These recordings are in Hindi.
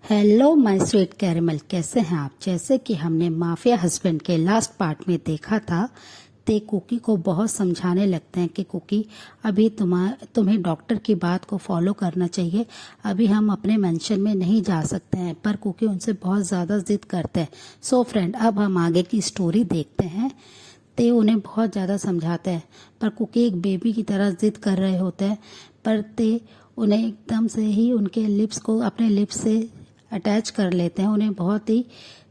हेलो माय स्वीट कैरेमल, कैसे हैं आप। जैसे कि हमने माफिया हस्बैंड के लास्ट पार्ट में देखा था, ते कुकी को बहुत समझाने लगते हैं कि कुकी अभी तुम्हें डॉक्टर की बात को फॉलो करना चाहिए। अभी हम अपने मेंशन में नहीं जा सकते हैं, पर कुकी उनसे बहुत ज़्यादा जिद करते हैं। सो फ्रेंड, अब हम आगे की स्टोरी देखते हैं। ते उन्हें बहुत ज़्यादा समझाते हैं, पर कुकी एक बेबी की तरह जिद कर रहे होते हैं। पर ते उन्हें एकदम से ही उनके लिप्स को अपने लिप्स से अटैच कर लेते हैं। उन्हें बहुत ही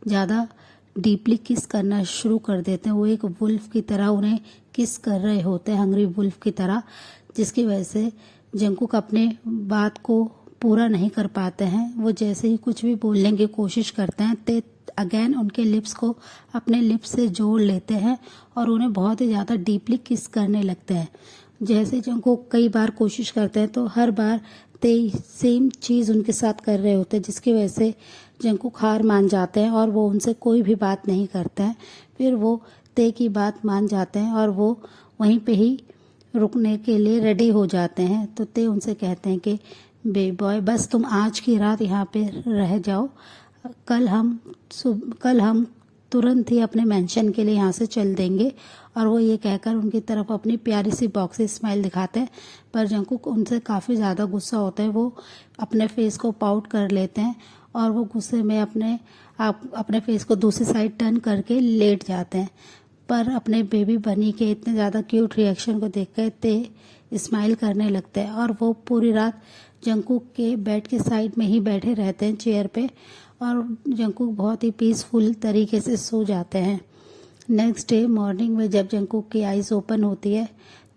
ज़्यादा डीपली किस करना शुरू कर देते हैं। वो एक वुल्फ की तरह उन्हें किस कर रहे होते हैं, हंग्री वुल्फ की तरह, जिसकी वजह से जंकुक अपने बात को पूरा नहीं कर पाते हैं। वो जैसे ही कुछ भी बोलने की कोशिश करते हैं, ते अगेन उनके लिप्स को अपने लिप्स से जोड़ लेते हैं और उन्हें बहुत ही ज़्यादा डीपली किस करने लगते हैं। जैसे जंकुक कई बार कोशिश करते हैं तो हर बार ते सेम चीज़ उनके साथ कर रहे होते हैं, जिसकी वजह से जंकुक हार मान जाते हैं और वो उनसे कोई भी बात नहीं करते हैं। फिर वो ते की बात मान जाते हैं और वो वहीं पे ही रुकने के लिए रेडी हो जाते हैं। तो ते उनसे कहते हैं कि बेबी बॉय, बस तुम आज की रात यहाँ पे रह जाओ, कल हम तुरंत ही अपने मेंशन के लिए यहाँ से चल देंगे। और वो ये कहकर उनकी तरफ अपनी प्यारी सी बॉक्सी स्माइल दिखाते हैं, पर जंकुक उनसे काफ़ी ज़्यादा गुस्सा होता है। वो अपने फेस को पाउट कर लेते हैं और वो गुस्से में अपने फेस को दूसरी साइड टर्न करके लेट जाते हैं। पर अपने बेबी बनी के इतने ज़्यादा क्यूट रिएक्शन को देखकर ते स्माइल करने लगते हैं और वो पूरी रात जंकुक के बेड के साइड में ही बैठे रहते हैं चेयर पे, और जंकुक बहुत ही पीसफुल तरीके से सो जाते हैं। नेक्स्ट डे मॉर्निंग में जब जंकुक की आइज़ ओपन होती है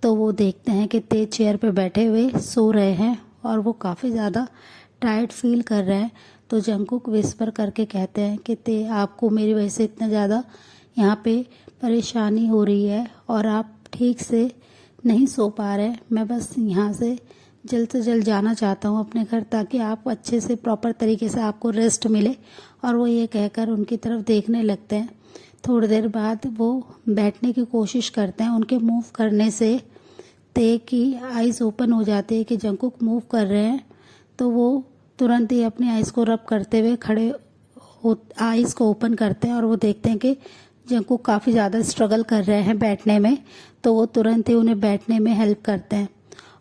तो वो देखते हैं कि ते चेयर पे बैठे हुए सो रहे हैं और वो काफ़ी ज़्यादा टायर्ड फील कर रहे हैं। तो जंकुक विस्पर करके कहते हैं कि ते, आपको मेरी वजह से इतना ज़्यादा यहाँ पे परेशानी हो रही है और आप ठीक से नहीं सो पा रहे। मैं बस यहाँ से जल्द जाना चाहता हूँ अपने घर, ताकि आप अच्छे से प्रॉपर तरीके से आपको रेस्ट मिले। और वो ये कहकर उनकी तरफ देखने लगते हैं। थोड़ी देर बाद वो बैठने की कोशिश करते हैं। उनके मूव करने से ते की आइज़ ओपन हो जाती है कि जंकुक मूव कर रहे हैं। तो वो तुरंत ही अपनी आइज़ को रब करते हुए आइज़ को ओपन करते हैं और वो देखते हैं कि जंकुक काफ़ी ज़्यादा स्ट्रगल कर रहे हैं बैठने में। तो वो तुरंत ही उन्हें बैठने में हेल्प करते हैं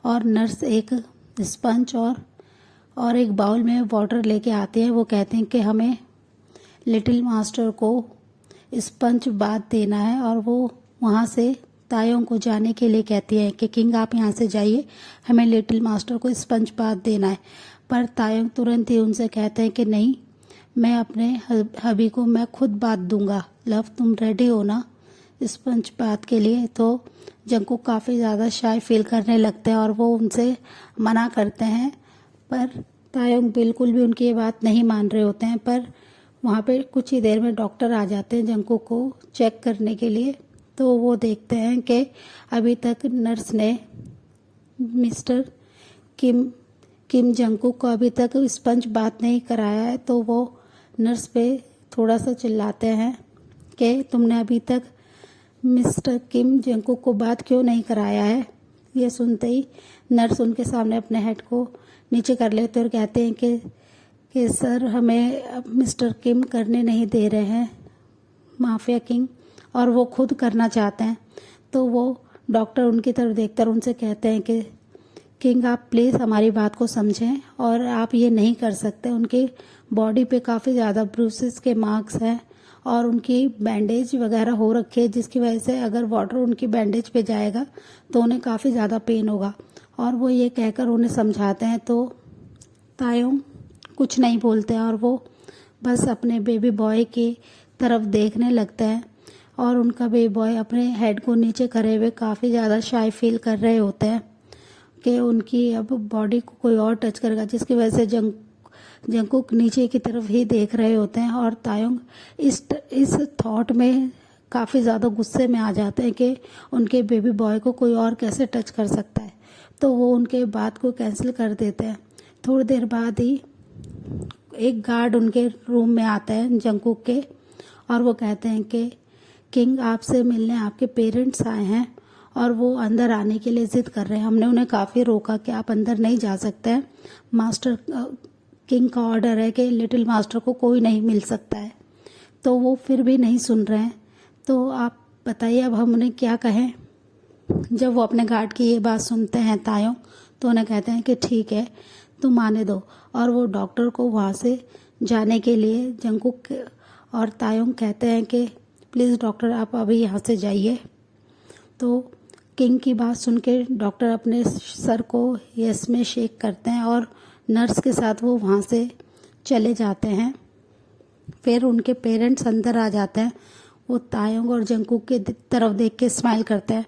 और नर्स एक स्पंज और एक बाउल में वाटर लेके आते हैं। वो कहते हैं कि हमें लिटिल मास्टर को स्पंज बाथ देना है और वो वहाँ से तायोंग को जाने के लिए कहती है कि किंग आप यहाँ से जाइए, हमें लिटिल मास्टर को स्पंज बाथ देना है। पर तायोंग तुरंत ही उनसे कहते हैं कि नहीं, मैं अपने हबी को मैं खुद बाथ दूंगा। लव, तुम रेडी हो ना स्पंज बाथ के लिए। तो जंकुक काफ़ी ज़्यादा शाय फील करने लगते हैं और वो उनसे मना करते हैं, पर तायोंग बिल्कुल भी उनकी ये बात नहीं मान रहे होते हैं। पर वहाँ पे कुछ ही देर में डॉक्टर आ जाते हैं जंकुक को चेक करने के लिए। तो वो देखते हैं कि अभी तक नर्स ने मिस्टर किम जंकुक को अभी तक स्पंज बात नहीं कराया है। तो वो नर्स पे थोड़ा सा चिल्लाते हैं कि तुमने अभी तक मिस्टर किम जंकुक को बात क्यों नहीं कराया है। ये सुनते ही नर्स उनके सामने अपने हेड को नीचे कर लेते और कहते हैं कि सर, हमें मिस्टर किम करने नहीं दे रहे हैं माफिया किंग, और वो खुद करना चाहते हैं। तो वो डॉक्टर उनकी तरफ देखकर उनसे कहते हैं कि किंग आप प्लीज़ हमारी बात को समझें और आप ये नहीं कर सकते। उनकी बॉडी पे काफ़ी ज़्यादा ब्रूसेस के मार्क्स हैं और उनकी बैंडेज वगैरह हो रखी है, जिसकी वजह से अगर वाटर उनकी बैंडेज पे जाएगा तो उन्हें काफ़ी ज़्यादा पेन होगा। और वो ये कहकर उन्हें समझाते हैं। तो तायोंग कुछ नहीं बोलते हैं और वो बस अपने बेबी बॉय की तरफ देखने लगते हैं और उनका बेबी बॉय अपने हेड को नीचे करे हुए काफ़ी ज़्यादा शाय फील कर रहे होते हैं कि उनकी अब बॉडी को कोई और टच करेगा, जिसकी वजह से जंकुक नीचे की तरफ ही देख रहे होते हैं। और तायोंग इस थॉट में काफ़ी ज़्यादा गुस्से में आ जाते हैं कि उनके बेबी बॉय को कोई और कैसे टच कर सकता है। तो वो उनके बात को कैंसिल कर देते हैं। थोड़ी देर बाद ही एक गार्ड उनके रूम में आता है जंकुक के, और वो कहते हैं कि किंग आपसे मिलने आपके पेरेंट्स आए हैं और वो अंदर आने के लिए ज़िद कर रहे हैं। हमने उन्हें काफ़ी रोका कि आप अंदर नहीं जा सकते हैं, मास्टर किंग का ऑर्डर है कि लिटिल मास्टर को कोई नहीं मिल सकता है। तो वो फिर भी नहीं सुन रहे हैं। तो आप बताइए अब हम उन्हें क्या कहें। जब वो अपने गार्ड की ये बात सुनते हैं तायोंग, तो उन्हें कहते हैं कि ठीक है, तुम आने दो। और वो डॉक्टर को वहाँ से जाने के लिए जंगकुक और तायोंग कहते हैं कि प्लीज़ डॉक्टर आप अभी यहाँ से जाइए। तो किंग की बात सुन के डॉक्टर अपने सर को यस में शेक करते हैं और नर्स के साथ वो वहाँ से चले जाते हैं। फिर उनके पेरेंट्स अंदर आ जाते हैं। वो तायोंग और जंगकुक के तरफ देख के स्माइल करते हैं,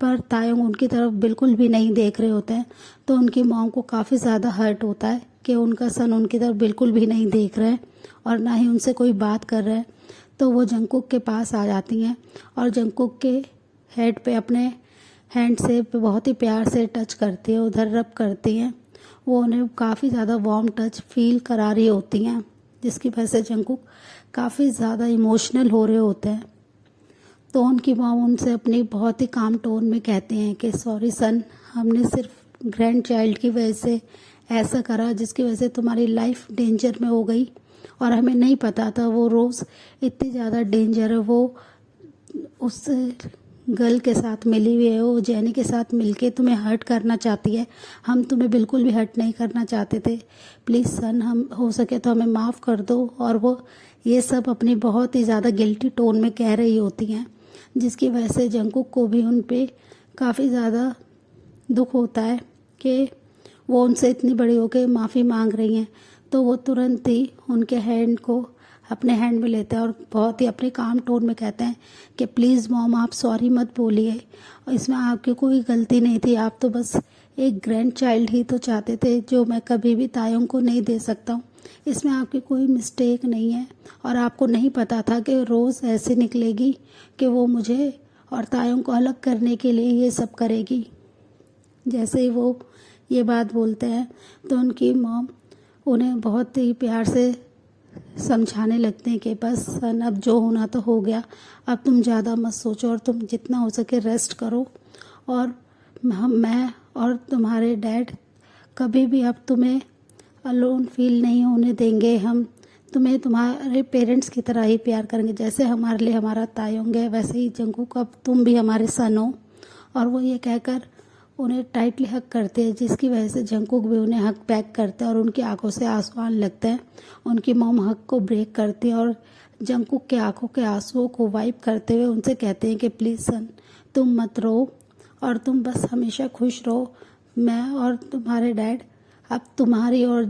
पर तायोंग उनकी तरफ बिल्कुल भी नहीं देख रहे होते हैं। तो उनकी मॉम को काफ़ी ज़्यादा हर्ट होता है कि उनका सन उनकी तरफ बिल्कुल भी नहीं देख रहे हैं और ना ही उनसे कोई बात कर रहे हैं। तो वो जंगकुक के पास आ जाती हैं और जंगकुक के हेड पे अपने हैंड से बहुत ही प्यार से टच करती है, उधर रब करती हैं। वो उन्हें काफ़ी ज़्यादा वार्म टच फील करा रही होती हैं, जिसकी वजह से जंगकुक काफ़ी ज़्यादा इमोशनल हो रहे होते हैं। तो उनकी मॉम उनसे अपनी बहुत ही काम टोन में कहते हैं कि सॉरी सन, हमने सिर्फ ग्रैंड चाइल्ड की वजह से ऐसा करा जिसकी वजह से तुम्हारी लाइफ डेंजर में हो गई, और हमें नहीं पता था वो रोज़ इतनी ज़्यादा डेंजर है। वो उस गर्ल के साथ मिली हुई है, वो जेनी के साथ मिलके तुम्हें हर्ट करना चाहती है। हम तुम्हें बिल्कुल भी हर्ट नहीं करना चाहते थे। प्लीज़ सन, हम हो सके तो हमें माफ़ कर दो। और वो ये सब अपनी बहुत ही ज़्यादा गिल्टी टोन में कह रही होती हैं, जिसकी वजह से जंगकुक को भी उन पे काफ़ी ज़्यादा दुख होता है कि वो उनसे इतनी बड़ी होकर माफ़ी मांग रही हैं। तो वो तुरंत ही उनके हैंड को अपने हैंड में लेते हैं और बहुत ही अपने काम टोन में कहते हैं कि प्लीज़ मॉम आप सॉरी मत बोलिए, इसमें आपकी कोई गलती नहीं थी। आप तो बस एक ग्रैंड चाइल्ड ही तो चाहते थे जो मैं कभी भी तायों को नहीं दे सकता हूँ। इसमें आपकी कोई मिस्टेक नहीं है और आपको नहीं पता था कि रोज़ ऐसे निकलेगी कि वो मुझे और तायों को अलग करने के लिए ये सब करेगी। जैसे ही वो ये बात बोलते हैं तो उनकी मॉम उन्हें बहुत ही प्यार से समझाने लगते हैं कि बस सन, अब जो होना तो हो गया, अब तुम ज़्यादा मत सोचो और तुम जितना हो सके रेस्ट करो। और मैं और तुम्हारे डैड कभी भी अब तुम्हें अलोन फील नहीं होने देंगे। हम तुम्हें तुम्हारे पेरेंट्स की तरह ही प्यार करेंगे। जैसे हमारे लिए हमारा तायोंग है, वैसे ही जंगकुक अब तुम भी हमारे सन हो। और वो ये कहकर उन्हें टाइटली हक करते हैं, जिसकी वजह से जंगकुक भी उन्हें हक बैक करते हैं और उनकी आंखों से आंसू आने लगते हैं। उनकी मॉम हक को ब्रेक करती है और जंगकुक के आंखों के आंसुओं को वाइप करते हुए उनसे कहते हैं कि प्लीज़ सन, तुम मत रो और तुम बस हमेशा खुश रहो। मैं और तुम्हारे डैड अब तुम्हारी और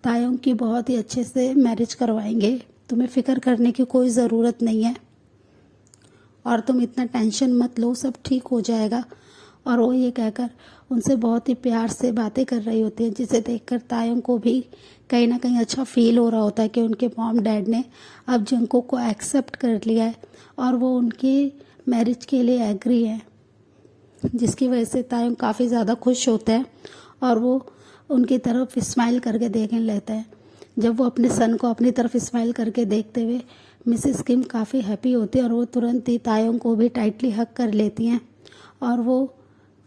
तायोंग की बहुत ही अच्छे से मैरिज करवाएंगे। तुम्हें फ़िक्र करने की कोई ज़रूरत नहीं है और तुम इतना टेंशन मत लो, सब ठीक हो जाएगा। और वो ये कहकर उनसे बहुत ही प्यार से बातें कर रही होती हैं, जिसे देखकर तायोंग को भी कहीं ना कहीं अच्छा फील हो रहा होता है कि उनके मॉम डैड ने अब जंगकुक को एक्सेप्ट कर लिया है और वो उनकी मैरिज के लिए एग्री है, जिसकी वजह से तायोंग काफ़ी ज़्यादा खुश होते हैं और वो उनकी तरफ स्माइल करके देखने लगते हैं। जब वो अपने सन को अपनी तरफ स्माइल करके देखते हुए मिसेस किम काफ़ी हैप्पी होती है और वो तुरंत ही तायोंग को भी टाइटली हक कर लेती हैं और वो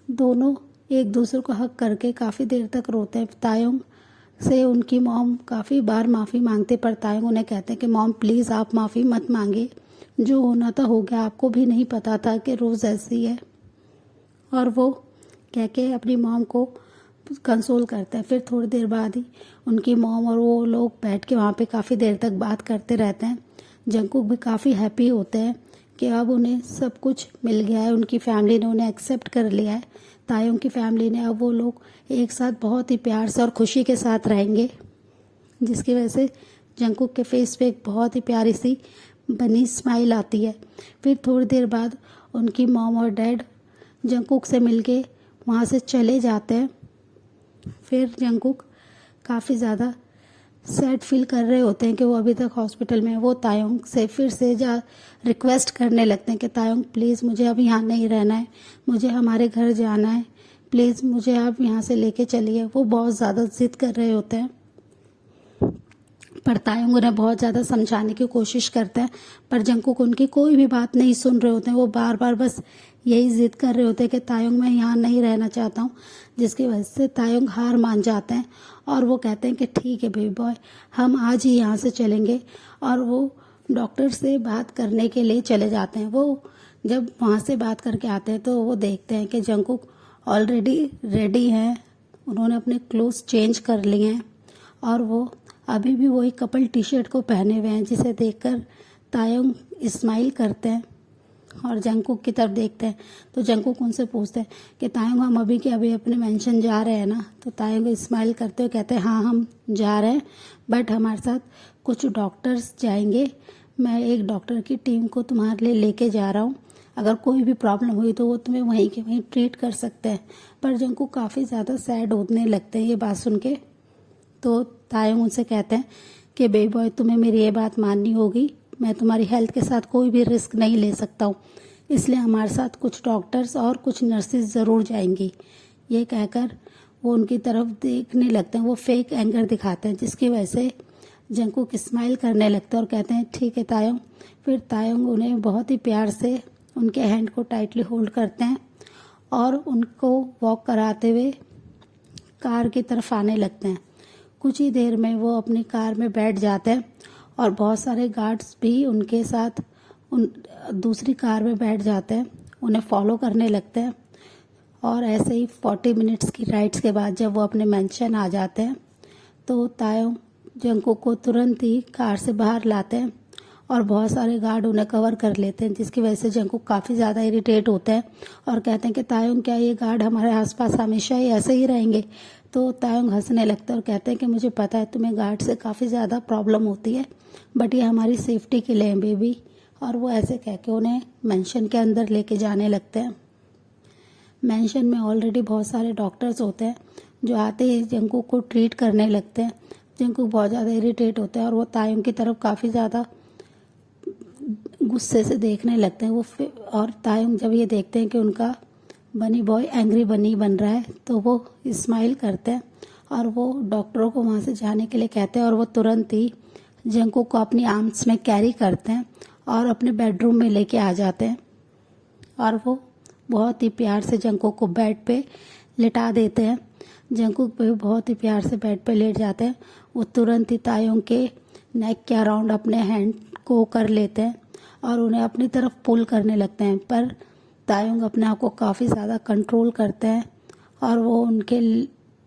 दोनों एक दूसरे को हक करके काफ़ी देर तक रोते हैं। तायोंग से उनकी मॉम काफ़ी बार माफ़ी मांगते, पर तायोंग उन्हें कहते हैं कि मॉम प्लीज़ आप माफ़ी मत मांगिए, जो होना था हो गया, आपको भी नहीं पता था कि रोज़ ऐसी है। और वो कह के अपनी मॉम को कंसोल करता है। फिर थोड़ी देर बाद ही उनकी मॉम और वो लोग बैठ के वहाँ पे काफ़ी देर तक बात करते रहते हैं। जंगकुक भी काफ़ी हैप्पी होते हैं कि अब उन्हें सब कुछ मिल गया है, उनकी फैमिली ने उन्हें एक्सेप्ट कर लिया है, तायोंग की फैमिली ने। अब वो लोग एक साथ बहुत ही प्यार से और खुशी के साथ रहेंगे, जिसकी वजह से जंगकुक के फेस पे एक बहुत ही प्यारी सी बनी स्माइल आती है। फिर थोड़ी देर बाद उनकी मॉम और डैड जंगकुक से मिलके वहाँ से चले जाते हैं। फिर जंगकुक काफ़ी ज़्यादा सैड फील कर रहे होते हैं कि वो अभी तक हॉस्पिटल में है। वो तायोंग से फिर से रिक्वेस्ट करने लगते हैं कि तायोंग प्लीज़ मुझे अब यहाँ नहीं रहना है, मुझे हमारे घर जाना है, प्लीज़ मुझे आप यहाँ से लेके चलिए। वो बहुत ज़्यादा ज़िद कर रहे होते हैं, पर तायुंग उन्हें बहुत ज़्यादा समझाने की कोशिश करता है, पर जंगकुक उनकी कोई भी बात नहीं सुन रहे होते हैं। वो बार बार बस यही जिद कर रहे होते हैं कि तायुंग मैं यहाँ नहीं रहना चाहता हूँ, जिसकी वजह से तायुंग हार मान जाते हैं और वो कहते हैं कि ठीक है बेबी बॉय, हम आज ही यहाँ से चलेंगे। और वो डॉक्टर से बात करने के लिए चले जाते हैं। वो जब वहाँ से बात करके आते हैं तो वो देखते हैं कि जंगकुक ऑलरेडी रेडी हैं, उन्होंने अपने क्लोथ्स चेंज कर लिए हैं और वो अभी भी वही कपल टी शर्ट को पहने हुए हैं, जिसे देखकर तायुंग स्माइल करते हैं और जंगकुक की तरफ देखते हैं। तो जंगकुक उनसे पूछते हैं कि तायुंग हम अभी के अभी अपने मेंशन जा रहे हैं ना? तो तायुंग स्माइल करते हुए कहते हैं हाँ हम जा रहे हैं, बट हमारे साथ कुछ डॉक्टर्स जाएंगे। मैं एक डॉक्टर की टीम को तुम्हारे लिए लेके जा रहा हूँ, अगर कोई भी प्रॉब्लम हुई तो वो तुम्हें वहीं के वहीं ट्रीट कर सकते हैं। पर जंगकुक काफ़ी ज़्यादा सैड होने लगते हैं ये बात सुन के। तो तायुंग उनसे कहते हैं कि बेबी बॉय तुम्हें मेरी ये बात माननी होगी, मैं तुम्हारी हेल्थ के साथ कोई भी रिस्क नहीं ले सकता हूँ, इसलिए हमारे साथ कुछ डॉक्टर्स और कुछ नर्सेज ज़रूर जाएंगी। ये कहकर वो उनकी तरफ देखने लगते हैं, वो फेक एंगर दिखाते हैं, जिसकी वजह से जंगकुक स्माइल करने लगते हैं और कहते हैं ठीक है तायुंग। फिर तायुंग उन्हें बहुत ही प्यार से उनके हैंड को टाइटली होल्ड करते हैं और उनको वॉक कराते हुए कार की तरफ आने लगते हैं। कुछ ही देर में वो अपनी कार में बैठ जाते हैं और बहुत सारे गार्ड्स भी उनके साथ उन दूसरी कार में बैठ जाते हैं, उन्हें फॉलो करने लगते हैं। और ऐसे ही 40 मिनट्स की राइड्स के बाद जब वो अपने मेंशन आ जाते हैं तो तायुंग जंगकुक को तुरंत ही कार से बाहर लाते हैं और बहुत सारे गार्ड उन्हें कवर कर लेते हैं, जिसकी वजह से जंगकुक काफ़ी ज़्यादा इरिटेट होते हैं और कहते हैं कि तायुंग क्या ये गार्ड हमारे आसपास हमेशा ही ऐसे ही रहेंगे? तो तायुंग हंसने लगते हैं और कहते हैं कि मुझे पता है तुम्हें गार्ड से काफ़ी ज़्यादा प्रॉब्लम होती है, बट ये हमारी सेफ्टी के लिए है बेबी। और वो ऐसे कह के उन्हें मेंशन के अंदर लेके जाने लगते हैं। मेंशन में ऑलरेडी बहुत सारे डॉक्टर्स होते हैं जो आते ही जंगकुक को ट्रीट करने लगते हैं। जंगकुक बहुत ज़्यादा इरिटेट होते हैं और वो तायुंग की तरफ काफ़ी ज़्यादा गुस्से से देखने लगते हैं। और तायुंग जब ये देखते हैं कि उनका बनी बॉय एंग्री बनी बन रहा है तो वो स्माइल करते हैं और वो डॉक्टरों को वहाँ से जाने के लिए कहते हैं और वो तुरंत ही जंगकुक को अपनी आर्म्स में कैरी करते हैं और अपने बेडरूम में लेके आ जाते हैं और वो बहुत ही प्यार से जंगकुक को बेड पे लिटा देते हैं। जंगकुक भी बहुत ही प्यार से बेड पे लेट जाते हैं। वो तुरंत ही तायुंग के नेक के अराउंड अपने हैंड को कर लेते हैं और उन्हें अपनी तरफ पुल करने लगते हैं, पर तायुंग अपने आप को काफ़ी ज़्यादा कंट्रोल करते हैं और वो उनके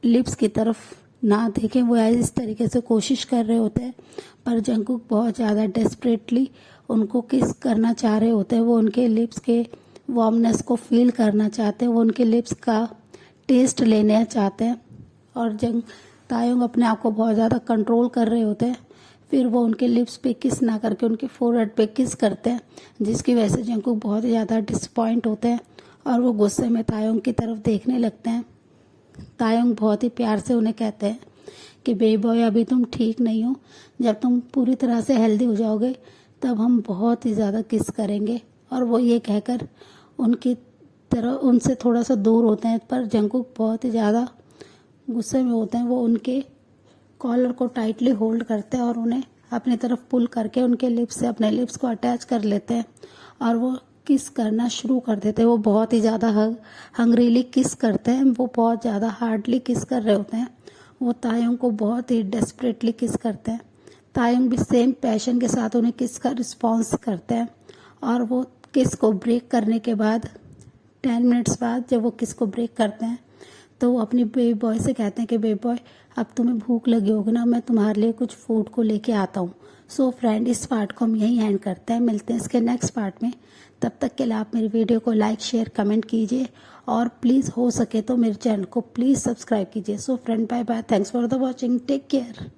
लिप्स की तरफ ना देखें, वो इस तरीके से कोशिश कर रहे होते हैं। पर जंगकुक बहुत ज़्यादा डेस्परेटली उनको किस करना चाह रहे होते हैं, वो उनके लिप्स के वार्मनेस को फील करना चाहते हैं, वो उनके लिप्स का टेस्ट लेना चाहते हैं और तायुंग अपने आप को बहुत ज़्यादा कंट्रोल कर रहे होते हैं। फिर वो उनके लिप्स पे किस ना करके उनके फोरहेड पे किस करते हैं, जिसकी वजह से जंगकुक बहुत ही ज़्यादा डिसअपॉइंट होते हैं और वो गुस्से में तायुंग की तरफ देखने लगते हैं। तायुंग बहुत ही प्यार से उन्हें कहते हैं कि बेबी बॉय अभी तुम ठीक नहीं हो, जब तुम पूरी तरह से हेल्दी हो जाओगे तब हम बहुत ही ज़्यादा किस करेंगे। और वो ये कहकर उनकी तरह उनसे थोड़ा सा दूर होते हैं, पर जंगकुक बहुत ही ज़्यादा गुस्से में होते हैं। वो उनके कॉलर को टाइटली होल्ड करते हैं और उन्हें अपनी तरफ पुल करके उनके लिप्स से अपने लिप्स को अटैच कर लेते हैं और वो किस करना शुरू कर देते हैं। वो बहुत ही ज़्यादा हंग्रीली किस करते हैं, वो बहुत ज़्यादा हार्डली किस कर रहे होते हैं। वो तायुंग को बहुत ही डेस्परेटली किस करते हैं। तायुंग भी सेम पैशन के साथ उन्हें किस का रिस्पॉन्स करते हैं और वो किस को ब्रेक करने के बाद 10 मिनट्स बाद जब वो किस को ब्रेक करते हैं तो वो अपनी बेबी बॉय से कहते हैं कि बेबी बॉय अब तुम्हें भूख लगी होगी ना, मैं तुम्हारे लिए कुछ फूड को लेके आता हूँ। सो फ्रेंड, इस पार्ट को हम यहीं एंड करते हैं, मिलते हैं इसके नेक्स्ट पार्ट में। तब तक के लिए आप मेरी वीडियो को लाइक शेयर कमेंट कीजिए और प्लीज़ हो सके तो मेरे चैनल को प्लीज़ सब्सक्राइब कीजिए। So friend, bye bye, thanks for the watching, take care.